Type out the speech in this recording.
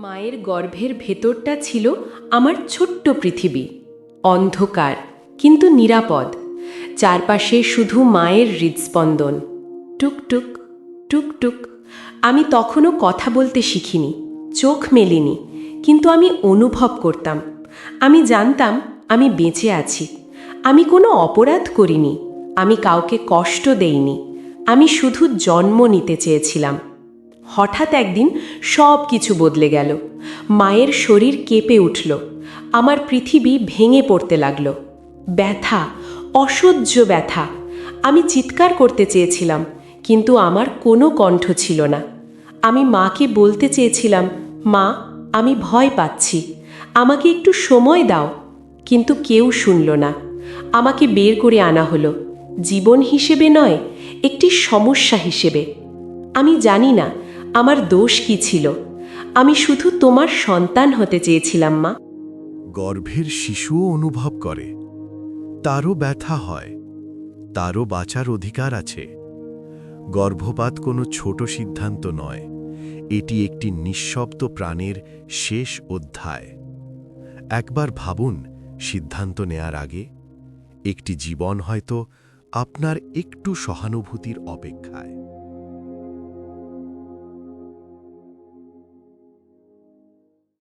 মায়ের গর্ভের ভেতরটা ছিল আমার ছোট্ট পৃথিবী, অন্ধকার কিন্তু নিরাপদ। চারপাশে শুধু মায়ের হৃদস্পন্দন, টুকটুক টুকটুক। আমি তখনও কথা বলতে শিখিনি, চোখ মেলিনি, কিন্তু আমি অনুভব করতাম। আমি জানতাম আমি বেঁচে আছি। আমি কোনো অপরাধ করিনি, আমি কাউকে কষ্ট দেইনি, আমি শুধু জন্ম নিতে চেয়েছিলাম। হঠাৎ একদিন সব কিছু বদলে গেল। মায়ের শরীর কেঁপে উঠল, আমার পৃথিবী ভেঙে পড়তে লাগলো। ব্যথা, অসহ্য ব্যথা। আমি চিৎকার করতে চেয়েছিলাম, কিন্তু আমার কোনো কণ্ঠ ছিল না। আমি মাকে বলতে চেয়েছিলাম, মা, আমি ভয় পাচ্ছি, আমাকে একটু সময় দাও। কিন্তু কেউ শুনল না। আমাকে বের করে আনা হলো, জীবন হিসেবে নয়, একটি সমস্যা হিসেবে। আমি জানি না আমার দোষ কি ছিল। আমি শুধু তোমার সন্তান হতে চেয়েছিলাম, মা। গর্ভের শিশুও অনুভব করে, তারও ব্যথা হয়, তারও বাঁচার অধিকার আছে। গর্ভপাত কোনো ছোট সিদ্ধান্ত নয়, এটি একটি নিঃশব্দ প্রাণের শেষ অধ্যায়। একবার ভাবুন, সিদ্ধান্ত নেয়ার আগে একটি জীবন হয়তো আপনার একটু সহানুভূতির অপেক্ষায়।